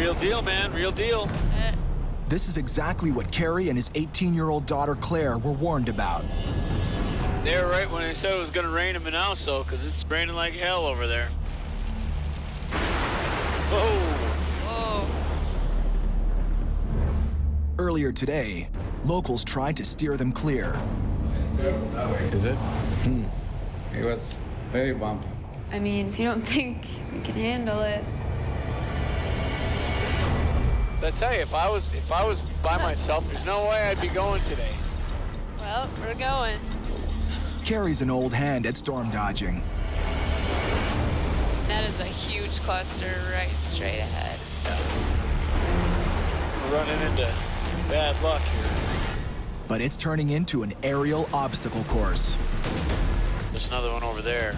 real deal, man, real deal. This is exactly what Cory and his 18-year-old daughter Claire were warned about. They were right when they said it was gonna rain in Manaus, because it's raining like hell over there. Whoa. Earlier today, locals tried to steer them clear. Is it? It was very bumpy. I mean, if you don't think we can handle it. I tell you, if I was by myself, there's no way I'd be going today. Well, we're going. Cory's an old hand at storm dodging. That is a huge cluster right straight ahead. We're running into bad luck here. But it's turning into an aerial obstacle course. There's another one over there.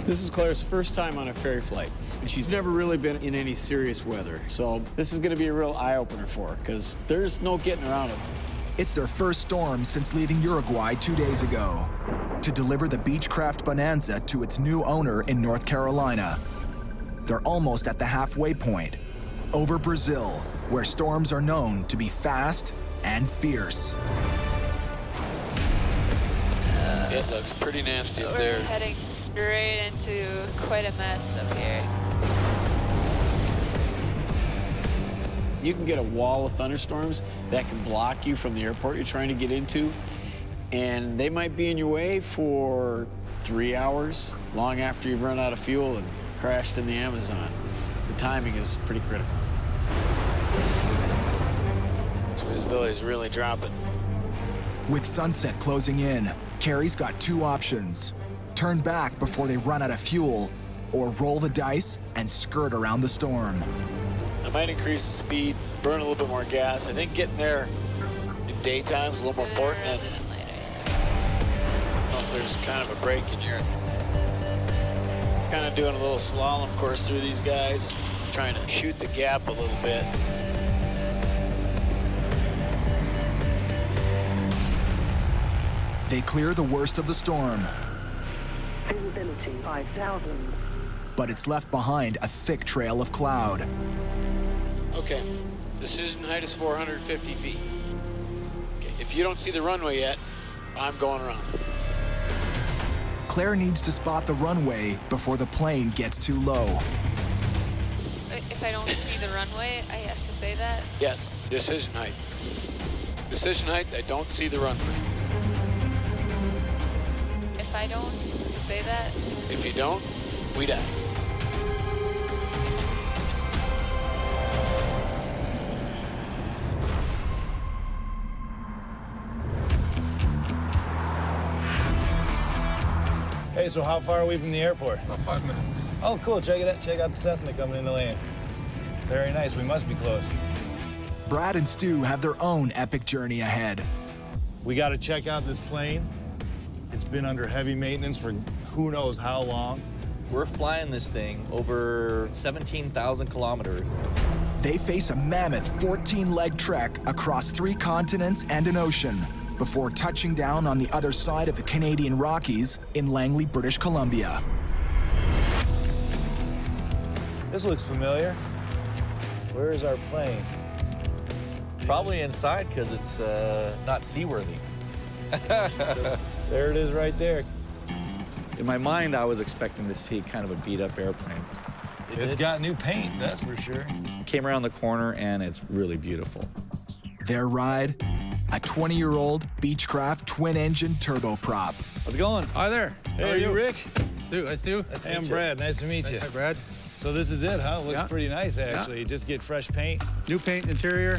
This is Claire's first time on a ferry flight, and she's never really been in any serious weather. So this is going to be a real eye-opener for her, because there's no getting around it. It's their first storm since leaving Uruguay 2 days ago to deliver the Beechcraft Bonanza to its new owner in North Carolina. They're almost at the halfway point, over Brazil, where storms are known to be fast and fierce. It looks pretty nasty up We're there. heading straight into quite a mess up here. You can get a wall of thunderstorms that can block you from the airport you're trying to get into, and they might be in your way for 3 hours, long after you've run out of fuel and crashed in the Amazon. The timing is pretty critical. This visibility is really dropping. With sunset closing in, Cory's got two options: turn back before they run out of fuel, or roll the dice and skirt around the storm. I might increase the speed, burn a little bit more gas. I think getting there in daytime is a little more important. And I don't know if there's kind of a break in here. Kind of doing a little slalom course through these guys, trying to shoot the gap a little bit. They clear the worst of the storm, Visibility 5,000. but it's left behind a thick trail of cloud. Okay, decision height is 450 feet. Okay, if you don't see the runway yet, I'm going around. Claire needs to spot the runway before the plane gets too low. If I don't see the runway, I have to say that? Yes, decision height. Decision height, I don't see the runway. If I don't, to say that? If you don't, we die. Hey, so how far are we from the airport? About 5 minutes. Oh, cool. Check it out. Check out the Cessna coming in the lane. Very nice. We must be close. Brad and Stu have their own epic journey ahead. We got to check out this plane. It's been under heavy maintenance for who knows how long. We're flying this thing over 17,000 kilometers. They face a mammoth 14-leg trek across 3 continents and an ocean before touching down on the other side of the Canadian Rockies in Langley, British Columbia. This looks familiar. Where is our plane? Probably inside because it's not seaworthy. There it is right there. In my mind, I was expecting to see kind of a beat-up airplane. It's got new paint, that's for sure. Came around the corner, and it's really beautiful. Their ride, a 20-year-old Beechcraft twin-engine turboprop. How's it going? Hi there. Hey, are you Rick? Stu. Hi, Stu. Hey, I'm Brad. Nice to meet you. Hi, Brad. So this is it, huh? Looks Yeah. pretty nice, actually. You just get fresh paint. New paint interior,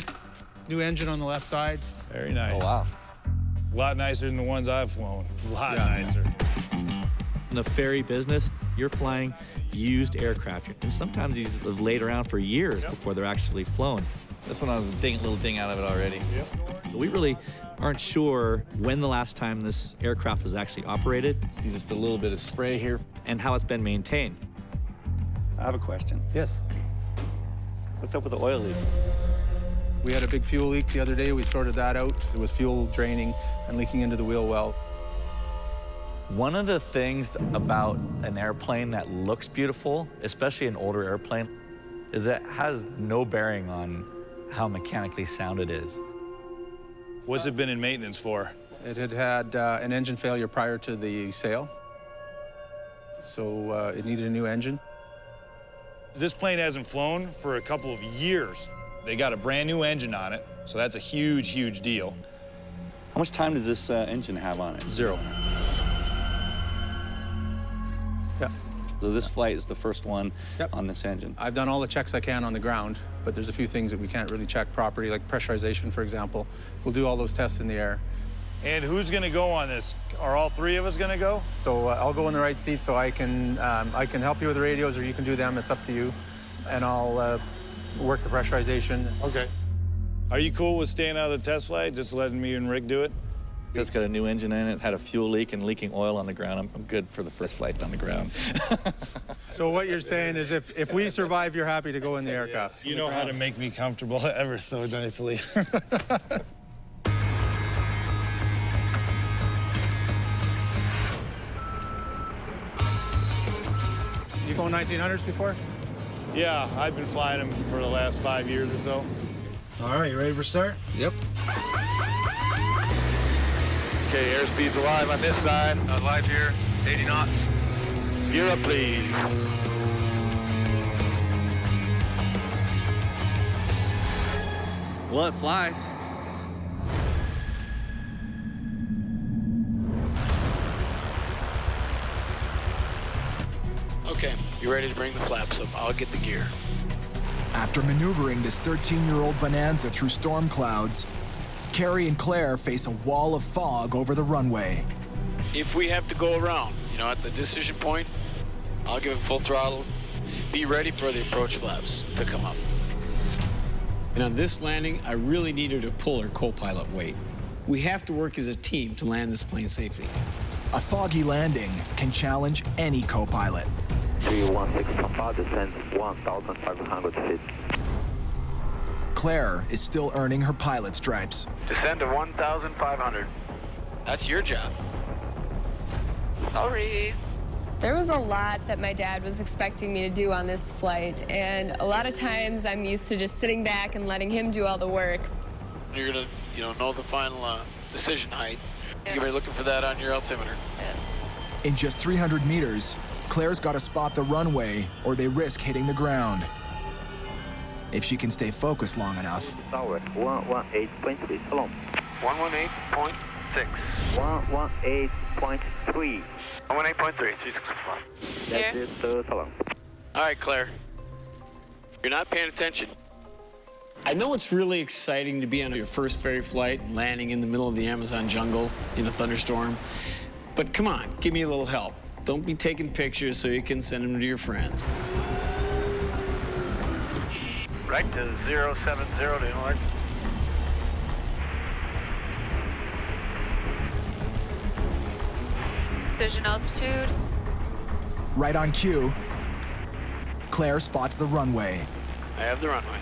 new engine on the left side. Very nice. Oh, wow. A lot nicer than the ones I've flown. A lot Yeah. nicer. In the ferry business, you're flying used aircraft, and sometimes these was laid around for years before they're actually flown. This one I was a little ding out of it already. We really aren't sure when the last time this aircraft was actually operated See just a little bit of spray here. and how it's been maintained. I have a question. Yes. What's up with the oil leak? We had a big fuel leak the other day. We sorted that out. It was fuel draining and leaking into the wheel well. One of the things about an airplane that looks beautiful, especially an older airplane, is it has no bearing on how mechanically sound it is. What's it been in maintenance for? It had an engine failure prior to the sale, so it needed a new engine. This plane hasn't flown for a couple of years. They got a brand new engine on it, so that's a huge, huge deal. How much time did this engine have on it? 0. Yeah. So this flight is the first one Yep. on this engine. I've done all the checks I can on the ground, but there's a few things that we can't really check properly, like pressurization, for example. We'll do all those tests in the air. And who's gonna go on this? Are all three of us gonna go? So I'll go in the right seat so I can help you with the radios, or you can do them. It's up to you. And I'll work the pressurization. Okay. Are you cool with staying out of the test flight, just letting me and Rick do it? It's got a new engine in it, had a fuel leak and leaking oil on the ground. I'm good for the first flight on the ground. So what you're saying is if we survive, you're happy to go in the aircraft? You know how to make me comfortable ever so nicely. You flown 1900s before? Yeah, I've been flying them for the last 5 years or so. All right, you ready for start? Yep. Okay, airspeed's alive on this side. Live here, 80 knots. Gear up, please. Well, it flies. Okay, you ready to bring the flaps up? I'll get the gear. After maneuvering this 13-year-old Bonanza through storm clouds, Cory and Claire face a wall of fog over the runway. If we have to go around, at the decision point, I'll give it full throttle. Be ready for the approach flaps to come up. And on this landing, I really need her to pull her co-pilot weight. We have to work as a team to land this plane safely. A foggy landing can challenge any co-pilot. 316 Papa, descend 1,500 feet. Claire is still earning her pilot stripes. Descend to 1,500. That's your job. Sorry. There was a lot that my dad was expecting me to do on this flight, and a lot of times I'm used to just sitting back and letting him do all the work. You're gonna, know the final decision height. You're gonna be looking for that on your altimeter. In just 300 meters, Claire's got to spot the runway or they risk hitting the ground. If she can stay focused long enough. Tower 118.3, salon. 118.6. 118.3. 118.3, 365. That's it, salon. All right, Claire. You're not paying attention. I know it's really exciting to be on your first ferry flight, landing in the middle of the Amazon jungle in a thunderstorm. But come on, give me a little help. Don't be taking pictures so you can send them to your friends. Right to 070 to north. Vision altitude. Right on cue, Claire spots the runway. I have the runway.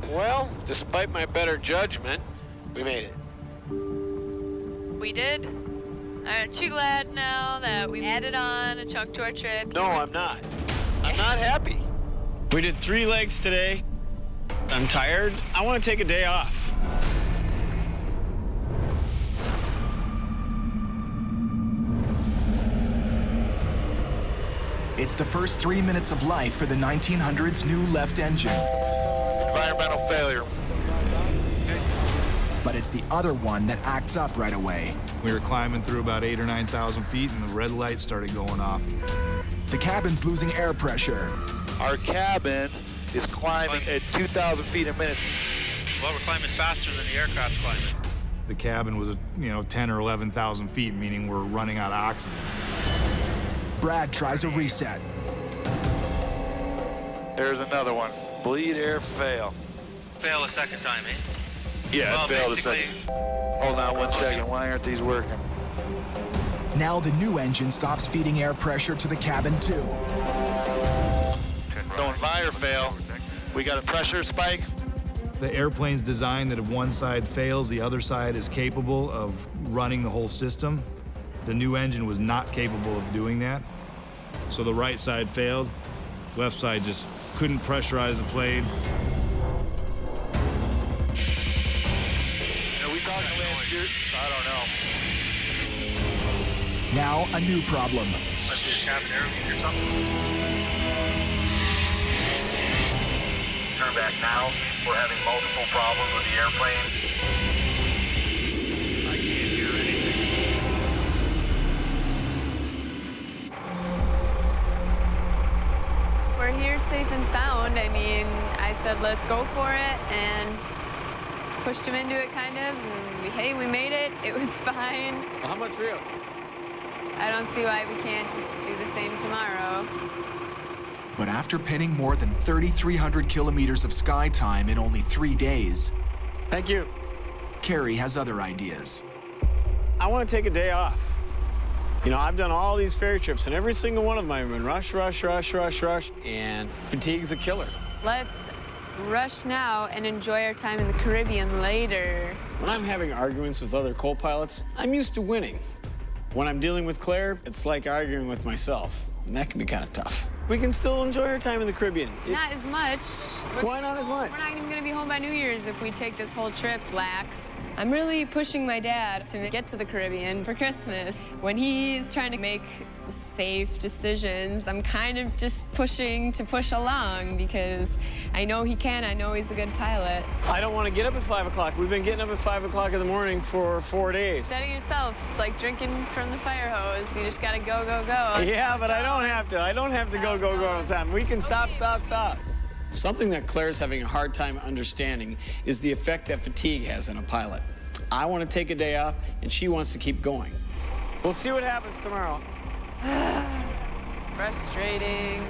Well, despite my better judgment, we made it. We did. Aren't you glad now that we added on a chunk to our trip? No, I'm not. I'm not happy. We did 3 legs today. I'm tired. I want to take a day off. It's the first 3 minutes of life for the 1900's new left engine. Environmental failure. But it's the other one that acts up right away. We were climbing through about 8,000 or 9,000 feet, and the red light started going off. The cabin's losing air pressure. Our cabin is climbing at 2,000 feet a minute. Well, we're climbing faster than the aircraft's climbing. The cabin was, 10 or 11,000 feet, meaning we're running out of oxygen. Brad tries a reset. There's another one. Bleed air fail. Fail a second time, eh? Yeah, Well, it failed a basically- second. Hold on 1 second. Why aren't these working? Now the new engine stops feeding air pressure to the cabin too. So in fire fail, we got a pressure spike. The airplane's designed that if one side fails, the other side is capable of running the whole system. The new engine was not capable of doing that. So the right side failed, left side just couldn't pressurize the blade. We talked last year. I don't know. Now, a new problem. Must be a cabin air leak or something. Turn back now. We're having multiple problems with the airplane. I can't hear anything. We're here safe and sound. I mean, I said, let's go for it, and pushed him into it, kind of. And hey, we made it. It was fine. How much real? I don't see why we can't just do the same tomorrow. But after pinning more than 3,300 kilometers of sky time in only 3 days, Thank you. Carrie has other ideas. I want to take a day off. You know, I've done all these ferry trips, and every single one of them I've been rush, and fatigue's a killer. Let's rush now and enjoy our time in the Caribbean later. When I'm having arguments with other co-pilots, I'm used to winning. When I'm dealing with Claire, it's like arguing with myself, and that can be kind of tough. We can still enjoy our time in the Caribbean. Not as much. Why not as much? We're not even gonna be home by New Year's if we take this whole trip lax. I'm really pushing my dad to get to the Caribbean for Christmas. When he's trying to make safe decisions, I'm kind of just pushing to push along because I know he can, I know he's a good pilot. I don't want to get up at 5 o'clock. We've been getting up at 5 o'clock in the morning for 4 days. Set it yourself. It's like drinking from the fire hose. You just gotta go, go, go. Yeah, but I don't have to. I don't have to go all the time. We can stop. Something that Claire's having a hard time understanding is the effect that fatigue has on a pilot. I want to take a day off, and she wants to keep going. We'll see what happens tomorrow. Frustrating.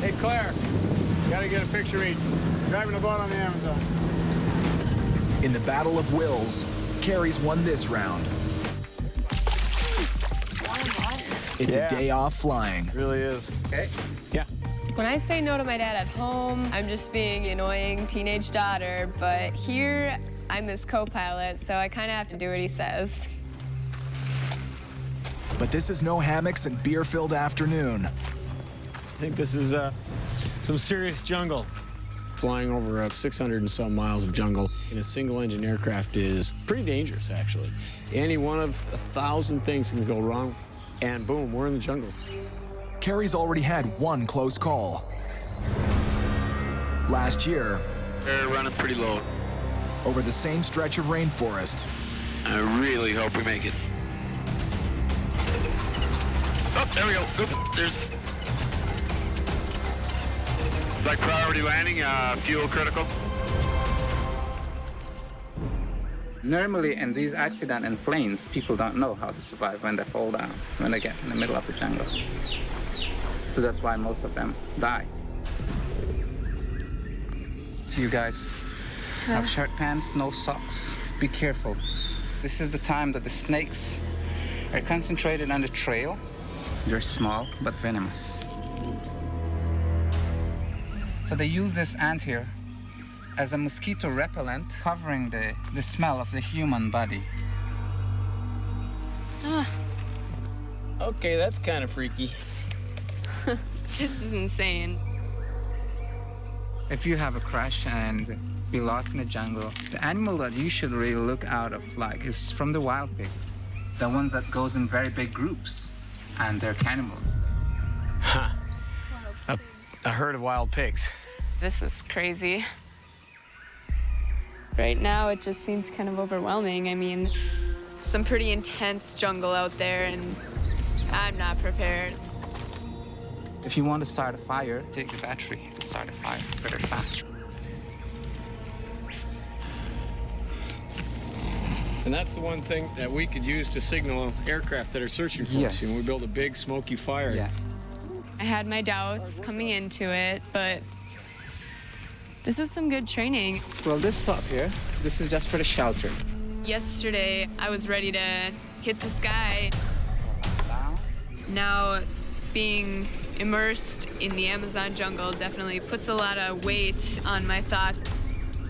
Hey, Claire, gotta get a picture of me driving a boat on the Amazon. In the battle of wills, Carrie's won this round. It's a day off flying. It really is. Okay. Yeah. When I say no to my dad at home, I'm just being an annoying teenage daughter, but here I'm his co-pilot, so I kind of have to do what he says. But this is no hammocks and beer-filled afternoon. I think this is some serious jungle. Flying over 600 and some miles of jungle in a single-engine aircraft is pretty dangerous, actually. Any one of 1,000 things can go wrong, and boom, we're in the jungle. Carrie's already had one close call. Last year, They're running pretty low. over the same stretch of rainforest, I really hope we make it. Oh, there we go. Good. There's like priority landing, fuel critical. Normally, in these accidents in planes, people don't know how to survive when they fall down, when they get in the middle of the jungle. So that's why most of them die. You guys have short pants, no socks. Be careful. This is the time that the snakes are concentrated on the trail. They're small but venomous. So they use this ant here as a mosquito repellent, covering the smell of the human body. Okay, that's kind of freaky. This is insane. If you have a crash and be lost in the jungle, the animal that you should really look out of like is from the wild pig. The ones that goes in very big groups, and they're cannibals. Huh. A herd of wild pigs. This is crazy. Right now, it just seems kind of overwhelming. I mean, some pretty intense jungle out there, and I'm not prepared. If you want to start a fire, take the battery to start a fire very fast. And that's the one thing that we could use to signal aircraft that are searching for us. You know, we build a big smoky fire. Yeah. I had my doubts coming into it, but this is some good training. Well, this stop here, this is just for the shelter. Yesterday, I was ready to hit the sky. Now, being immersed in the Amazon jungle definitely puts a lot of weight on my thoughts.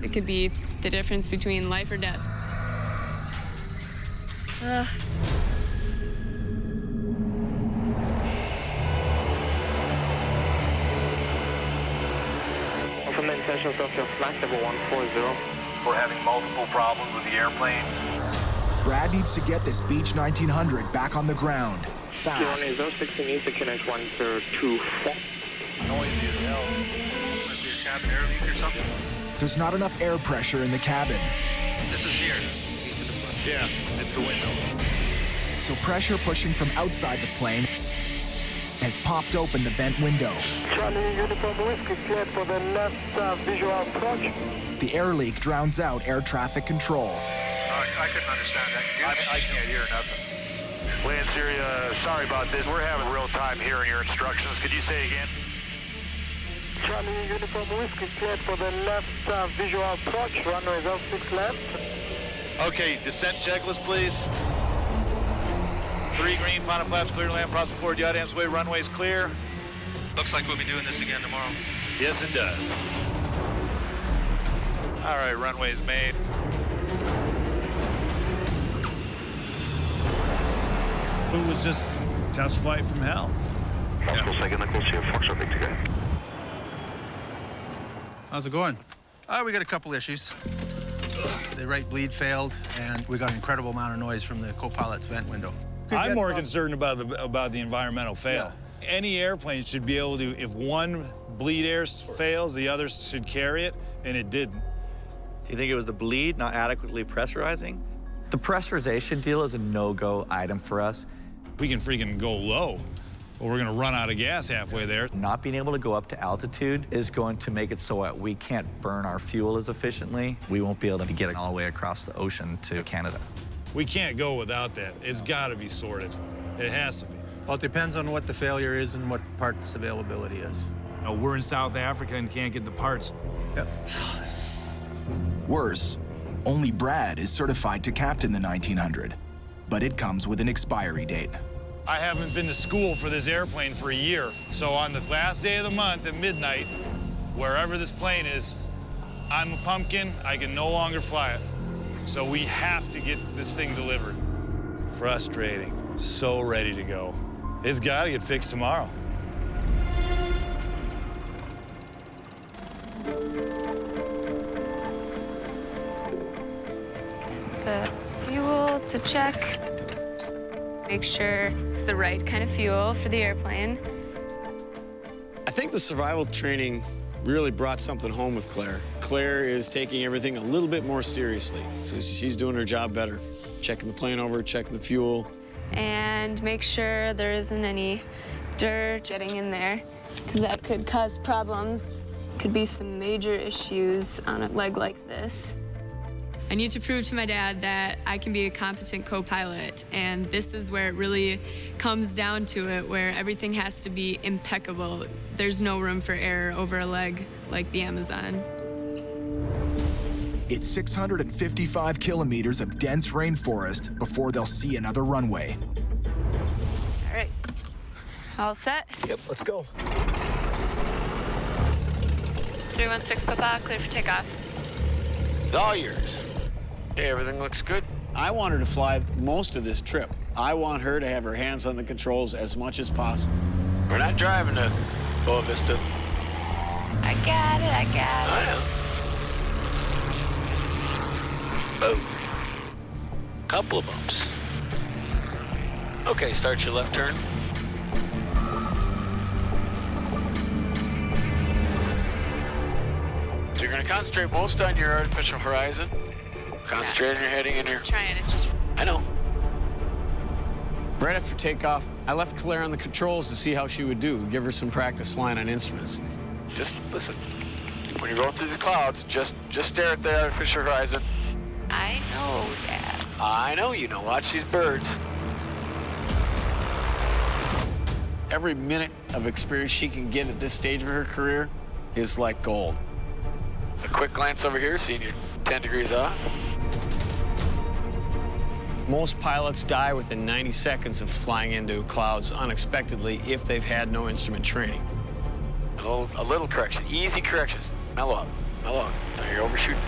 It could be the difference between life or death. From the intentions of your flight level 140. We're having multiple problems with the airplane. Brad needs to get this Beech 1900 back on the ground, fast. 60 meters, QNH 1024. Noisy as hell. Must be a cabin air leak or something. There's not enough air pressure in the cabin, This is here. Yeah, it's the window. so pressure pushing from outside the plane has popped open the vent window. Charlie, Uniform Whiskey, cleared for the left visual approach. The air leak drowns out air traffic control. I couldn't understand that. I can't hear nothing. Land Syria, sorry about this. We're having real time hearing your instructions. Could you say again? Charlie, Uniform Whiskey, cleared for the left visual approach. Runway 06 left. Okay, descent checklist, please. 3 green, final flaps clear to land, props forward, yacht amps way, runways clear. Looks like we'll be doing this again tomorrow. Yes, it does. All right, runways made. It was just test flight from hell. How's it going? We got a couple issues. The right bleed failed, and we got an incredible amount of noise from the co-pilot's vent window. I'm more concerned about the environmental fail. Yeah. Any airplane should be able to, if one bleed air fails, the other should carry it, and it didn't. Do you think it was the bleed not adequately pressurizing? The pressurization deal is a no-go item for us. We can freaking go low, but we're gonna run out of gas halfway there. Not being able to go up to altitude is going to make it so that we can't burn our fuel as efficiently. We won't be able to get it all the way across the ocean to Canada. We can't go without that. It's gotta be sorted. It has to be. Well, it depends on what the failure is and what parts availability is. We're in South Africa and can't get the parts. Yep. Worse, only Brad is certified to captain the 1900, but it comes with an expiry date. I haven't been to school for this airplane for a year, so on the last day of the month at midnight, wherever this plane is, I'm a pumpkin, I can no longer fly it. So we have to get this thing delivered. Frustrating. So ready to go. It's got to get fixed tomorrow. The fuel to check. Make sure it's the right kind of fuel for the airplane. I think the survival training really brought something home with Claire. Claire is taking everything a little bit more seriously, so she's doing her job better. Checking the plane over, checking the fuel. And make sure there isn't any dirt getting in there, because that could cause problems. Could be some major issues on a leg like this. I need to prove to my dad that I can be a competent co-pilot, and this is where it really comes down to it, where everything has to be impeccable. There's no room for error over a leg like the Amazon. It's 655 kilometers of dense rainforest before they'll see another runway. All right, all set? Yep, let's go. 316 Papa, clear for takeoff. It's all yours. Okay, everything looks good. I want her to fly most of this trip. I want her to have her hands on the controls as much as possible. We're not driving to Boa Vista. I got it, I got it. I know. Oh. Couple of bumps. Okay, start your left turn. So you're gonna concentrate most on your artificial horizon. Concentrate on your heading in your... Trying, it's just... I know. Right after takeoff, I left Claire on the controls to see how she would do, give her some practice flying on instruments. Just listen. When you're going through these clouds, just stare at the artificial horizon. I know, Dad. I know you know. Watch these birds. Every minute of experience she can get at this stage of her career is like gold. A quick glance over here, seeing you're 10 degrees off. Most pilots die within 90 seconds of flying into clouds unexpectedly if they've had no instrument training. A little correction, easy corrections. Mellow up, mellow up. Now you're overshooting.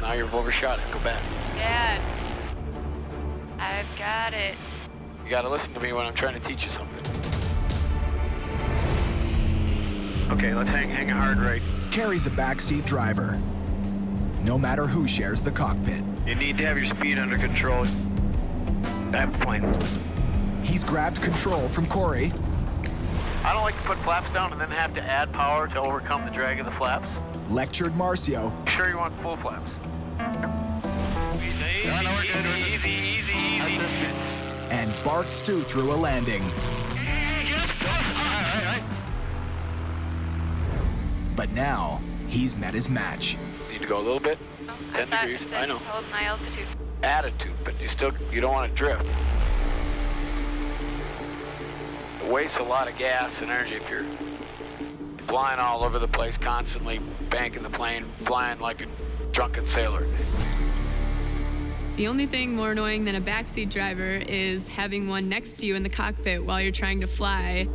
Now you've overshot it. Go back. Dad, I've got it. You gotta listen to me when I'm trying to teach you something. Okay, let's hang a hard right. Carries a backseat driver. No matter who shares the cockpit. You need to have your speed under control. That plane. He's grabbed control from Cory. I don't like to put flaps down and then have to add power to overcome the drag of the flaps. Lectured Marcio. Sure you want full flaps? Easy. And barked Stu through a landing. But now, he's met his match. Need to go a little bit. Oh, 10 degrees, I know. Hold my altitude. Attitude, but you don't want to drift. It wastes a lot of gas and energy if you're flying all over the place constantly, banking the plane, flying like a drunken sailor. The only thing more annoying than a backseat driver is having one next to you in the cockpit while you're trying to fly.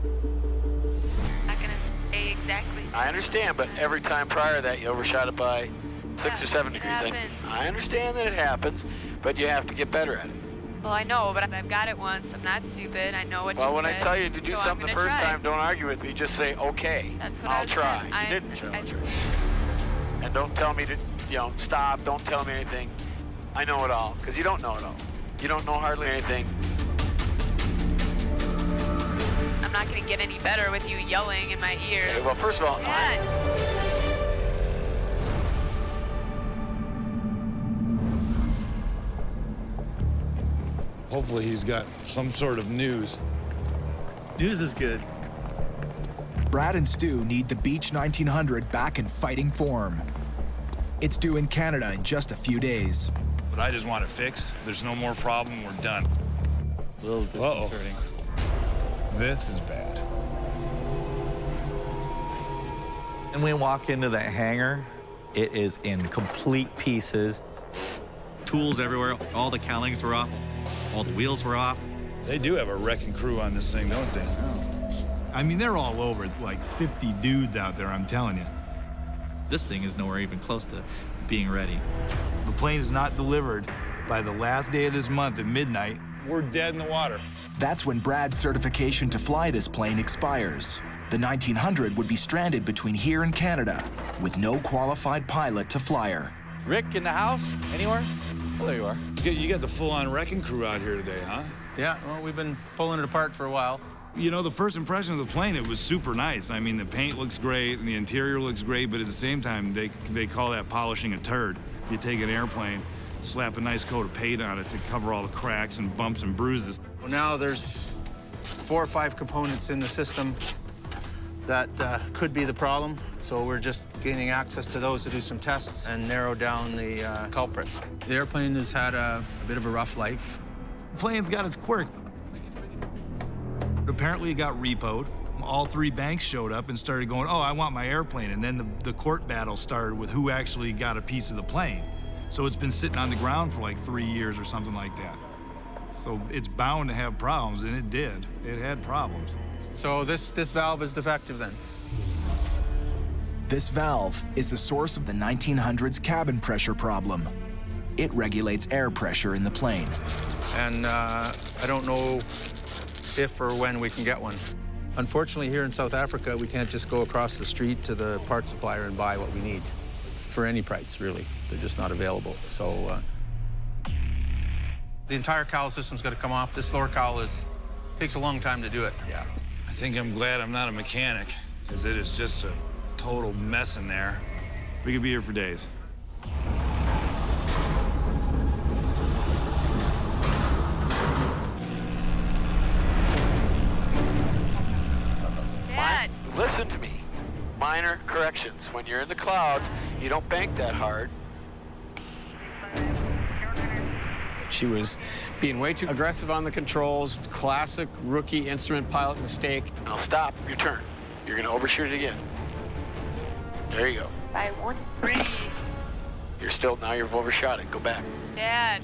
Not gonna say exactly. I understand, but every time prior to that, you overshot it by 6 or 7 degrees. I understand that it happens, but you have to get better at it. Well, I know, but I've got it once. I'm not stupid. I know what you said. Well, when I tell you to do so something the first time, don't argue with me. Just say, okay, That's what I'll try. Said. You didn't try. And don't tell me to, stop. Don't tell me anything. I know it all, because you don't know it all. You don't know hardly anything. I'm not going to get any better with you yelling in my ear. Okay, well, first of all, Hopefully he's got some sort of news. News is good. Brad and Stu need the Beech 1900 back in fighting form. It's due in Canada in just a few days. But I just want it fixed. There's no more problem. We're done. A little disconcerting. This is bad. And we walk into that hangar, it is in complete pieces. Tools everywhere. All the cowlings were off. All the wheels were off. They do have a wrecking crew on this thing, don't they? I mean, they're all over, like 50 dudes out there, I'm telling you. This thing is nowhere even close to being ready. The plane is not delivered by the last day of this month at midnight. We're dead in the water. That's when Brad's certification to fly this plane expires. The 1900 would be stranded between here and Canada with no qualified pilot to fly her. Rick in the house? Anywhere? Oh, there you are. You got the full-on wrecking crew out here today, huh? Yeah, well, we've been pulling it apart for a while. You know, the first impression of the plane, it was super nice. I mean, the paint looks great and the interior looks great, but at the same time, they call that polishing a turd. You take an airplane, slap a nice coat of paint on it to cover all the cracks and bumps and bruises. Well, now there's 4 or 5 components in the system that could be the problem. So we're just gaining access to those to do some tests and narrow down the culprit. The airplane has had a bit of a rough life. The plane's got its quirk. Apparently it got repoed. All 3 banks showed up and started going, oh, I want my airplane. And then the court battle started with who actually got a piece of the plane. So it's been sitting on the ground for like 3 years or something like that. So it's bound to have problems, and it did. It had problems. So this valve is defective then? This valve is the source of the 1900's cabin pressure problem. It regulates air pressure in the plane. And I don't know if or when we can get one. Unfortunately, here in South Africa, we can't just go across the street to the parts supplier and buy what we need for any price, really. They're just not available. So the entire cowl system's got to come off. This lower cowl takes a long time to do it. Yeah. I think I'm glad I'm not a mechanic, because it is just a total mess in there. We could be here for days. Dad! Listen to me. Minor corrections. When you're in the clouds, you don't bank that hard. She was being way too aggressive on the controls. Classic rookie instrument pilot mistake. Now stop your turn. You're going to overshoot it again. There you go. By 1 degree. Now you've overshot it. Go back. Dad.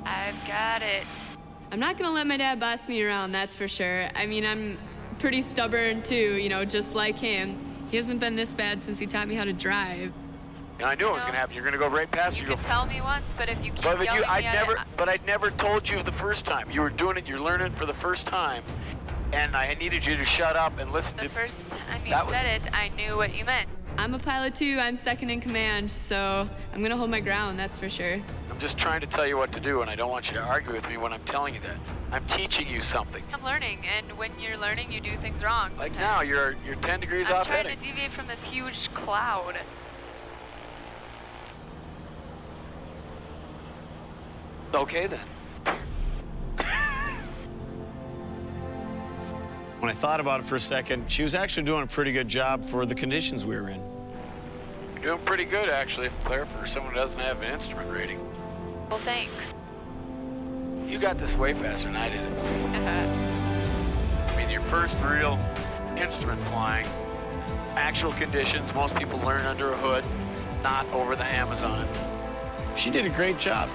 I've got it. I'm not gonna let my dad boss me around, that's for sure. I mean, I'm pretty stubborn too, you know, just like him. He hasn't been this bad since he taught me how to drive. And I knew it was going to happen. You're going to go right past You could tell me once, but if you keep yelling I'd never told you the first time. You were doing it. You're learning for the first time, and I needed you to shut up and listen. The first time you said it, I knew what you meant. I'm a pilot too. I'm second in command, so I'm gonna hold my ground. That's for sure. I'm just trying to tell you what to do, and I don't want you to argue with me when I'm telling you that. I'm teaching you something. I'm learning, and when you're learning, you do things wrong. Like now, you're 10 degrees off heading. I'm trying to deviate from this huge cloud. Okay, then. When I thought about it for a second, she was actually doing a pretty good job for the conditions we were in. You're doing pretty good, actually, Claire, for someone who doesn't have an instrument rating. Well, thanks. You got this way faster than I did. I mean, your first real instrument flying, actual conditions, most people learn under a hood, not over the Amazon. She did a great job.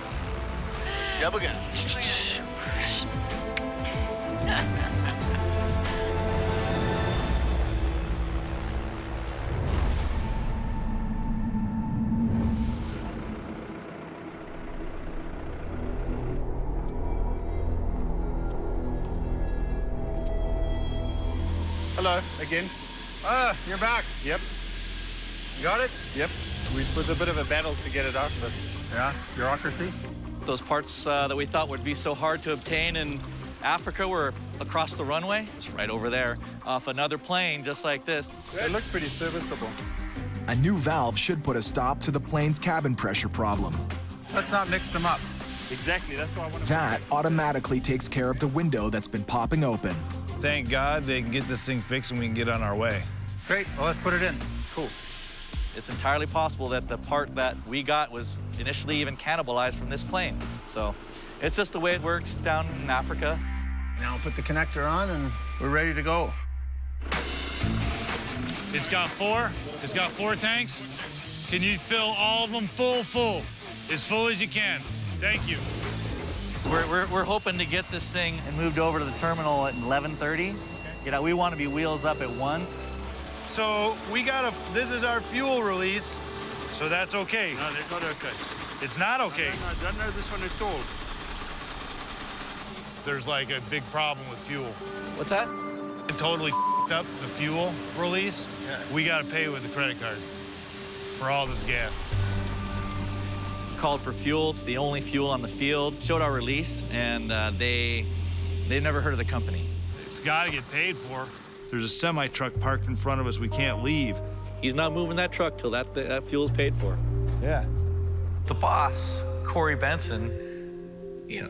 Double gun. Hello, again. You're back. Yep. You got it? Yep. It was a bit of a battle to get it out, but yeah, bureaucracy. Those parts that we thought would be so hard to obtain in Africa were across the runway. It's right over there, off another plane, just like this. It looked pretty serviceable. A new valve should put a stop to the plane's cabin pressure problem. Let's not mix them up. Exactly, that's what I want to. That automatically takes care of the window that's been popping open. Thank God they can get this thing fixed and we can get on our way. Great, well, let's put it in. Cool. It's entirely possible that the part that we got was initially even cannibalized from this plane. So it's just the way it works down in Africa. Now put the connector on and we're ready to go. It's got four tanks. Can you fill all of them full? As full as you can. Thank you. We're hoping to get this thing and moved over to the terminal at 11:30. You know, we want to be wheels up at 1. So this is our fuel release, so that's okay. No, that's not okay. It's not okay. No, I don't know this one at all. There's like a big problem with fuel. What's that? It totally up the fuel release. Yeah. We got to pay with the credit card for all this gas. Called for fuel. It's the only fuel on the field. Showed our release, and they've never heard of the company. It's got to get paid for. There's a semi-truck parked in front of us. We can't leave. He's not moving that truck till that fuel's paid for. Yeah. The boss, Cory Benson,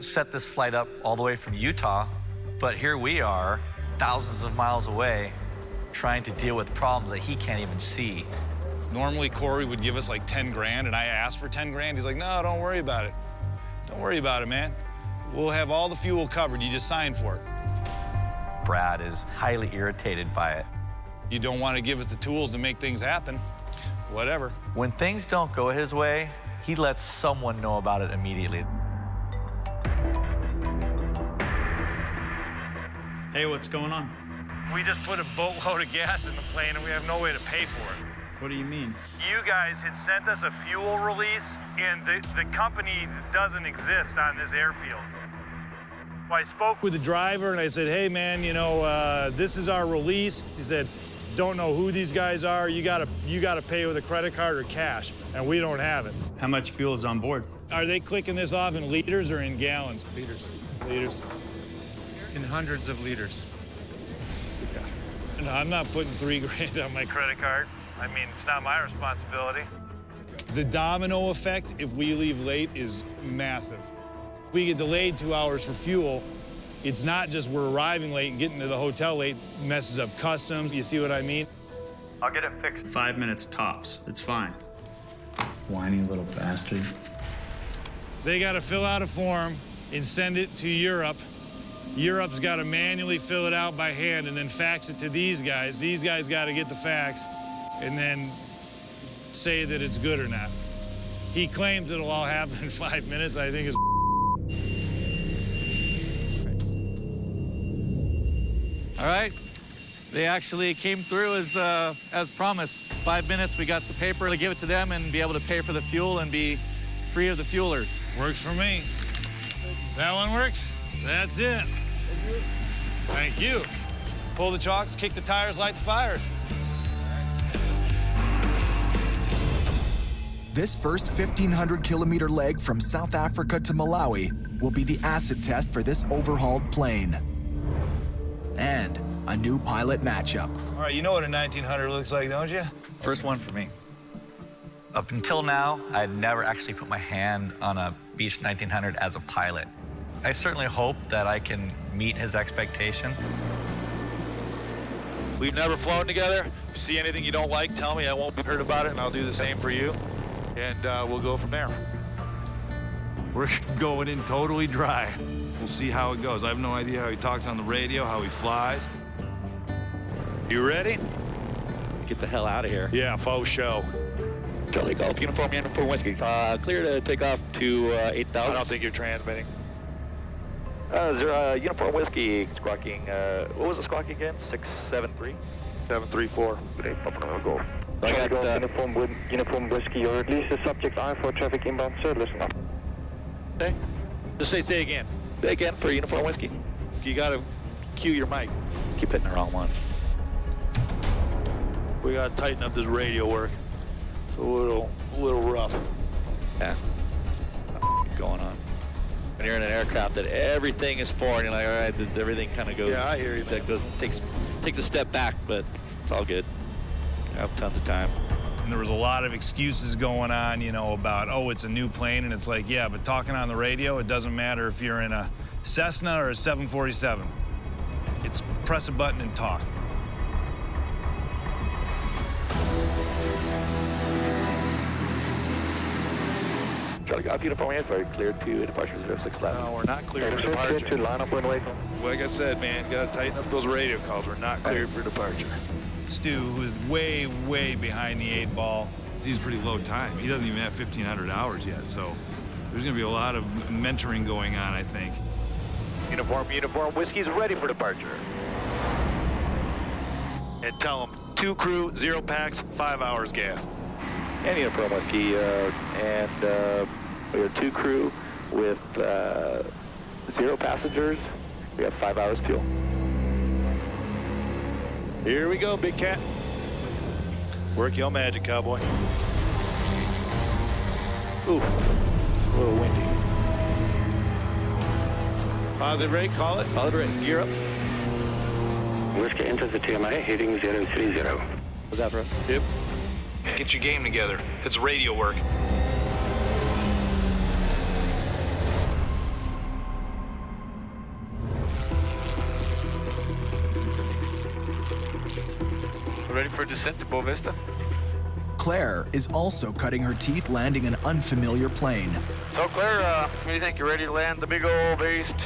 set this flight up all the way from Utah, but here we are, thousands of miles away, trying to deal with problems that he can't even see. Normally, Cory would give us like 10 grand, and I asked for 10 grand. He's like, no, don't worry about it. Don't worry about it, man. We'll have all the fuel covered. You just sign for it. Brad is highly irritated by it. You don't want to give us the tools to make things happen. Whatever. When things don't go his way, he lets someone know about it immediately. Hey, what's going on? We just put a boatload of gas in the plane, and we have no way to pay for it. What do you mean? You guys had sent us a fuel release, and the company doesn't exist on this airfield. I spoke with the driver, and I said, hey, man, this is our release. He said, don't know who these guys are. You gotta pay with a credit card or cash, and we don't have it. How much fuel is on board? Are they clicking this off in liters or in gallons? Liters. Liters. In hundreds of liters. No, I'm not putting $3 grand on my credit card. I mean, it's not my responsibility. The domino effect, if we leave late, is massive. We get delayed 2 hours for fuel. It's not just we're arriving late and getting to the hotel late, messes up customs. You see what I mean? I'll get it fixed. 5 minutes tops. It's fine. Whiny little bastard. They got to fill out a form and send it to Europe. Europe's got to manually fill it out by hand and then fax it to these guys. These guys got to get the fax and then say that it's good or not. He claims it'll all happen in 5 minutes. I think it's All right. They actually came through as promised. 5 minutes, we got the paper to give it to them and be able to pay for the fuel and be free of the fuelers. Works for me. That one works? That's it. Thank you. Pull the chocks, kick the tires, light the fires. This first 1,500-kilometer leg from South Africa to Malawi will be the acid test for this overhauled plane. And a new pilot matchup. All right, you know what a 1900 looks like, don't you? First one for me. Up until now, I'd never actually put my hand on a Beech 1900 as a pilot. I certainly hope that I can meet his expectation. We've never flown together. If you see anything you don't like, tell me. I won't be hurt about it, and I'll do the same for you. And we'll go from there. We're going in totally dry. We'll see how it goes. I have no idea how he talks on the radio, how he flies. You ready? Get the hell out of here. Yeah, faux show. Charlie Golf, uniform whiskey. Clear to take off to 8,000. I don't think you're transmitting. Uniform whiskey, squawking, what was the squawk again? 673? 734. Okay, Papa Golf. I got uniform whiskey, you're at least the subject I for traffic inbound, sir, listen up. Okay. Just say again. Say again for uniform whiskey. You gotta cue your mic. Keep hitting the wrong one. We gotta tighten up this radio work. It's a little rough. Yeah. Going on. When you're in an aircraft that everything is forward, you're like, all right, everything kind of goes. Yeah, I hear you. That goes, takes a step back, but it's all good. I have tons of time. And there was a lot of excuses going on, you know, about, oh, it's a new plane. And it's like, yeah, but talking on the radio, it doesn't matter if you're in a Cessna or a 747. It's press a button and talk. Charlie Golf, uniform very clear to departure 0611. No, we're not clear for departure. To line up and wait. Like I said, man, gotta tighten up those radio calls. We're not cleared for departure. Stu, who is way, way behind the 8 ball, he's pretty low time. He doesn't even have 1,500 hours yet, so there's going to be a lot of mentoring going on, I think. Uniform whiskey's ready for departure. And tell them 2 crew, 0 packs, 5 hours gas. And uniform whiskey, we have 2 crew with 0 passengers. We have 5 hours fuel. Here we go, Big Cat. Work your magic, cowboy. Ooh, a little windy. Positive rate, call it. Positive rate, gear up. Whiskey enters the TMA, heading 030. Was that for us? Yep. Get your game together. It's radio work. Ready for descent to Boa Vista? Claire is also cutting her teeth landing an unfamiliar plane. So Claire, what do you think? You ready to land the big old beast?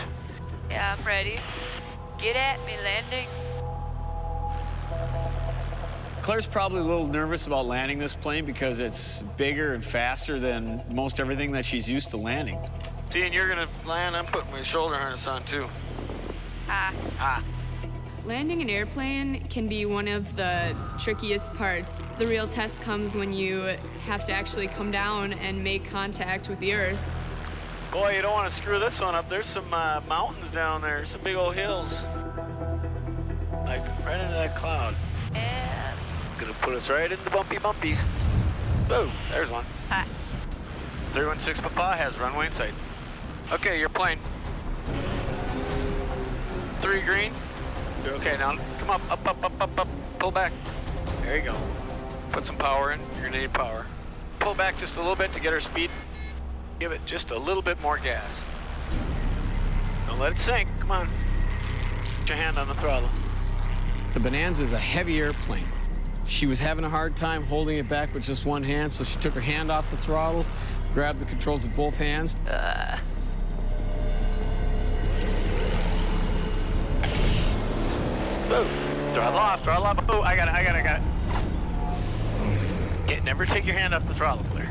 Yeah, I'm ready. Get at me, landing. Claire's probably a little nervous about landing this plane because it's bigger and faster than most everything that she's used to landing. See, and you're gonna land, I'm putting my shoulder harness on too. Ah. Landing an airplane can be one of the trickiest parts. The real test comes when you have to actually come down and make contact with the earth. Boy, you don't want to screw this one up. There's some mountains down there, some big old hills. Like right into that cloud. And Gonna put us right into bumpy bumpies. Boom, there's one. 316 Papa has runway in sight. Okay, your plane. 3 green. You're okay now. Come up. Pull back. There you go. Put some power in. You're gonna need power. Pull back just a little bit to get her speed. Give it just a little bit more gas. Don't let it sink. Come on. Put your hand on the throttle. The Bonanza is a heavy airplane. She was having a hard time holding it back with just one hand, so she took her hand off the throttle, grabbed the controls with both hands. Boom. Throttle off. Oh, I got it. Never take your hand off the throttle, Claire.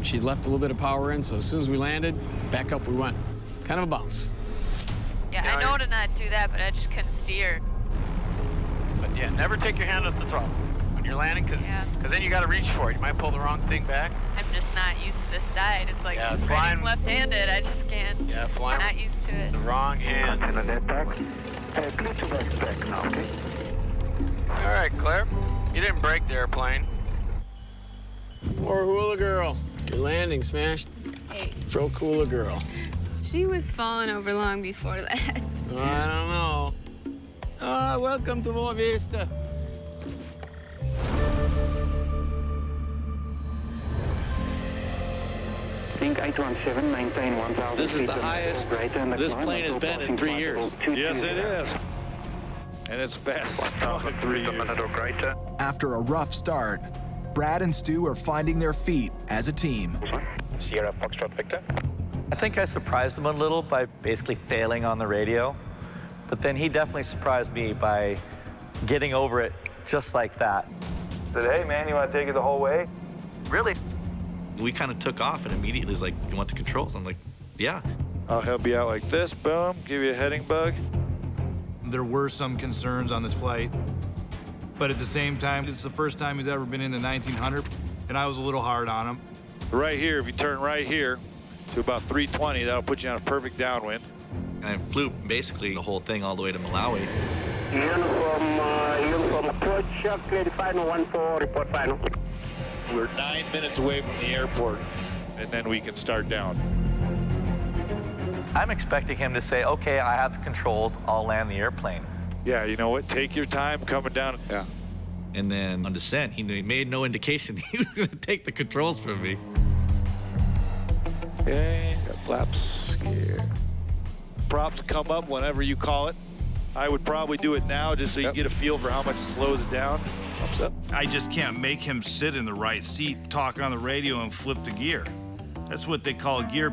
She left a little bit of power in, so as soon as we landed, back up we went. Kind of a bounce. yeah, I know to not do that, but I just couldn't steer. Yeah, never take your hand off the throttle when you're landing, because then you got to reach for it. You might pull the wrong thing back. I'm just not used to this side. It's like flying riding left-handed. I just can't. Yeah, flying. Not used to it. The wrong hand. Clear to left back now, okay? All right, Claire. You didn't break the airplane. Poor hula girl. Your landing smashed. Hey. Throw hula girl. She was falling over long before that. I don't know. Welcome to Boa Vista. Think 817, maintain 1000. This is the highest this plane has been in 3 years. Yes, it is. And it's fast in 3 years. After a rough start, Brad and Stu are finding their feet as a team. Sierra Foxtrot Victor. I think I surprised him a little by basically failing on the radio, but then he definitely surprised me by getting over it just like that. Said, hey man, you want to take it the whole way? Really? We kind of took off and immediately was like, you want the controls? I'm like, yeah. I'll help you out like this, boom, give you a heading bug. There were some concerns on this flight, but at the same time, it's the first time he's ever been in the 1900, and I was a little hard on him. Right here, if you turn right here to about 320, that'll put you on a perfect downwind. And I flew basically the whole thing all the way to Malawi. Uniform approach, clear the final 14, report final. We're 9 minutes away from the airport, and then we can start down. I'm expecting him to say, okay, I have the controls, I'll land the airplane. Yeah, you know what? Take your time coming down. Yeah. And then on descent, he made no indication he was going to take the controls from me. Okay, got flaps here. Props come up whenever you call it. I would probably do it now just so you get a feel for how much it slows it down. Thumbs up. I just can't make him sit in the right seat, talk on the radio, and flip the gear. That's what they call gear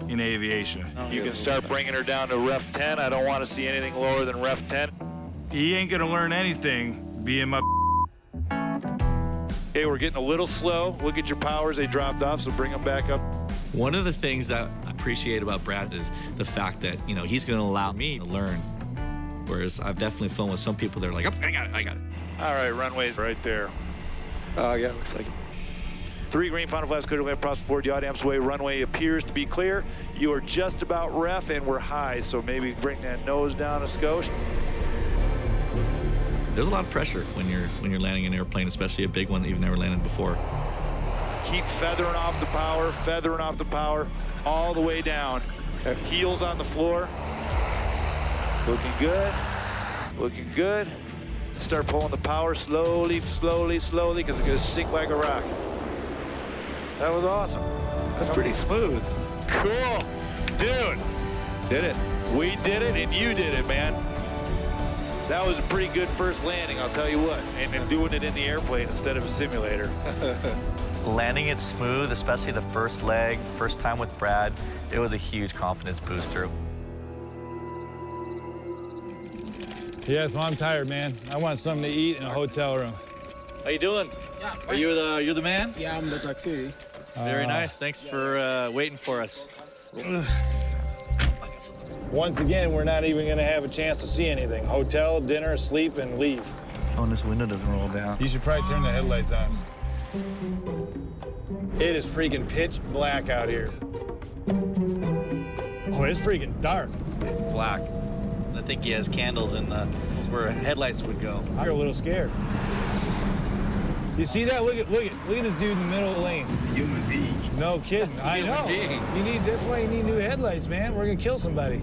in aviation. You can start bringing her down to ref 10. I don't want to see anything lower than ref 10. He ain't gonna learn anything being my. Okay, we're getting a little slow. Look at your powers, they dropped off, so bring them back up. One of the things that I appreciate about Brad is the fact that, you know, he's going to allow me to learn. Whereas I've definitely flown with some people that are like, oh, I got it. All right, runway's right there. Yeah, looks like it. 3 green, final flaps, clear to land, process forward, yaw amps away, runway appears to be clear. You are just about ref, and we're high, so maybe bring that nose down a skosh. There's a lot of pressure when you're landing an airplane, especially a big one that you've never landed before. Keep feathering off the power, all the way down. Heels on the floor. Looking good. Start pulling the power slowly, because it's gonna sink like a rock. That was awesome. That's pretty smooth. Cool. Dude. Did it. We did it, and you did it, man. That was a pretty good first landing, I'll tell you what. And then doing it in the airplane instead of a simulator. Landing it smooth, especially the first leg, first time with Brad, it was a huge confidence booster. Yeah, so I'm tired, man. I want something to eat in a hotel room. How you doing? Yeah, Are you the man? Yeah, I'm the taxi. Very nice. Thanks for waiting for us. Once again, we're not even gonna have a chance to see anything. Hotel, dinner, sleep, and leave. Oh, and this window doesn't roll down. You should probably turn the headlights on. It is freaking pitch black out here. Oh, it's freaking dark. It's black. I think he has candles in the where headlights would go. I'm a little scared. You see that? Look at this dude in the middle of the lane. It's a human being. No kidding. I know. That's why you need new headlights, man. We're gonna kill somebody.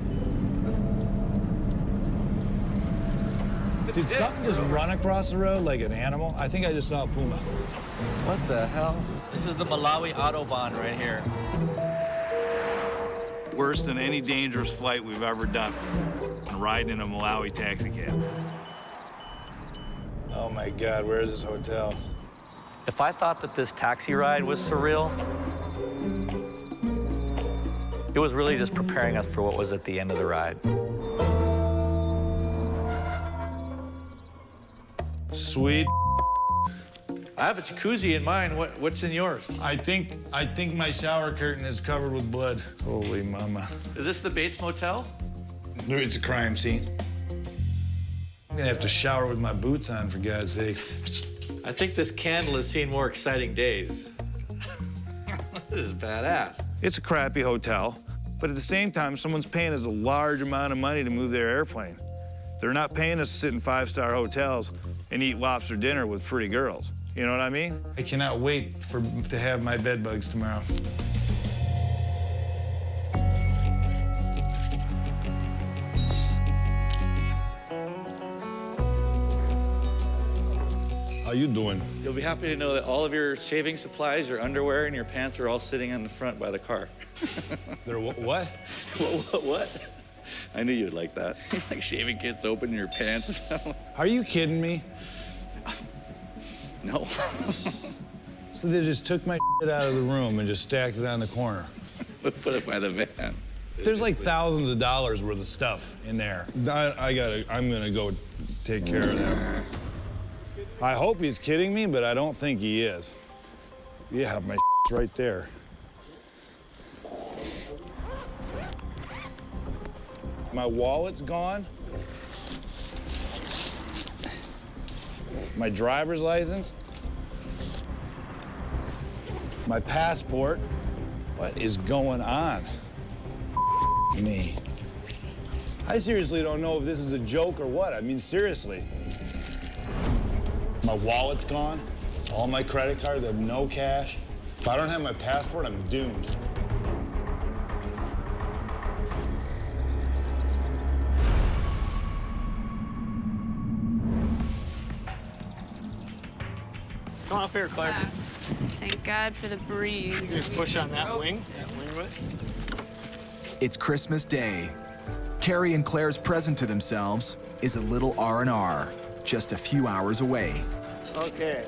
Did something just run across the road like an animal? I think I just saw a puma. What the hell? This is the Malawi Autobahn right here. Worse than any dangerous flight we've ever done. Riding in a Malawi taxi cab. Oh my God, where is this hotel? If I thought that this taxi ride was surreal, it was really just preparing us for what was at the end of the ride. Sweet. I have a jacuzzi in mine. What's in yours? I think my shower curtain is covered with blood. Holy mama. Is this the Bates Motel? It's a crime scene. I'm gonna have to shower with my boots on, for God's sakes. I think this candle has seen more exciting days. This is badass. It's a crappy hotel, but at the same time, someone's paying us a large amount of money to move their airplane. They're not paying us to sit in 5-star hotels and eat lobster dinner with pretty girls. You know what I mean? I cannot wait to have my bed bugs tomorrow. How you doing? You'll be happy to know that all of your shaving supplies, your underwear, and your pants are all sitting in the front by the car. They're what? What? I knew you'd like that. Like shaving kits open in your pants. Are you kidding me? No. So they just took my shit out of the room and just stacked it on the corner. Let's put it by the van. There's like thousands of dollars worth of stuff in there. I'm gonna go take care of that. I hope he's kidding me, but I don't think he is. Yeah, my shit's right there. My wallet's gone. My driver's license. My passport. What is going on? Me. I seriously don't know if this is a joke or what. I mean, seriously. My wallet's gone. All my credit cards, I have no cash. If I don't have my passport, I'm doomed. Come on up here, Claire. Thank God for the breeze. You can just push on that wing. It's Christmas Day. Carrie and Claire's present to themselves is a little R&R, just a few hours away. Okay.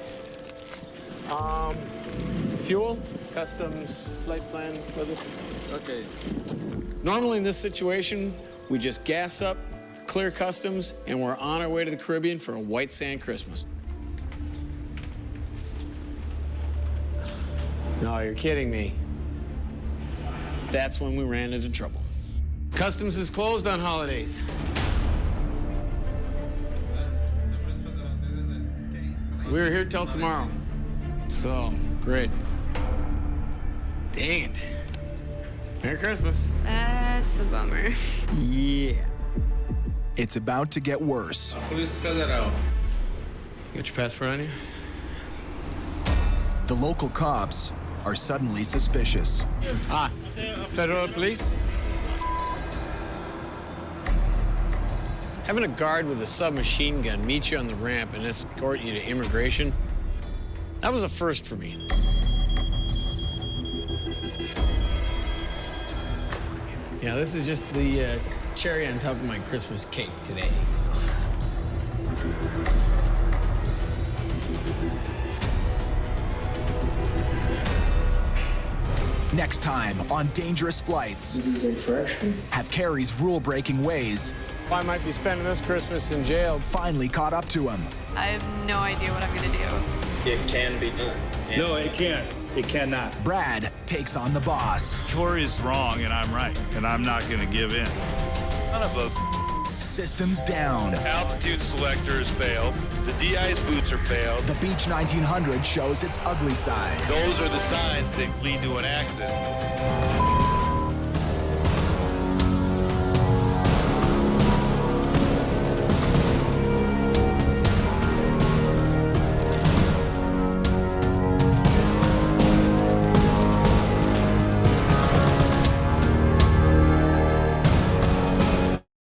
Fuel, customs, flight plan, weather. Okay. Normally in this situation, we just gas up, clear customs, and we're on our way to the Caribbean for a white sand Christmas. No, you're kidding me. That's when we ran into trouble. Customs is closed on holidays. We're here till tomorrow. So, great. Dang it. Merry Christmas. That's a bummer. Yeah. It's about to get worse. You got your passport on you? The local cops are suddenly suspicious. Ah, federal police? Having a guard with a submachine gun meet you on the ramp and escort you to immigration, that was a first for me. Yeah, this is just the cherry on top of my Christmas cake today. Next time on Dangerous Flights. This is infraction. Have Carrie's rule-breaking ways I might be spending this Christmas in jail. finally caught up to him. I have no idea what I'm gonna do. It can be done. No, it can't. It cannot. Brad takes on the boss. Cory is wrong and I'm right, and I'm not gonna give in. Son of a Systems down. altitude selectors failed. The DI's boots are failed. The Beech 1900 shows its ugly side. Those are the signs that lead to an accident.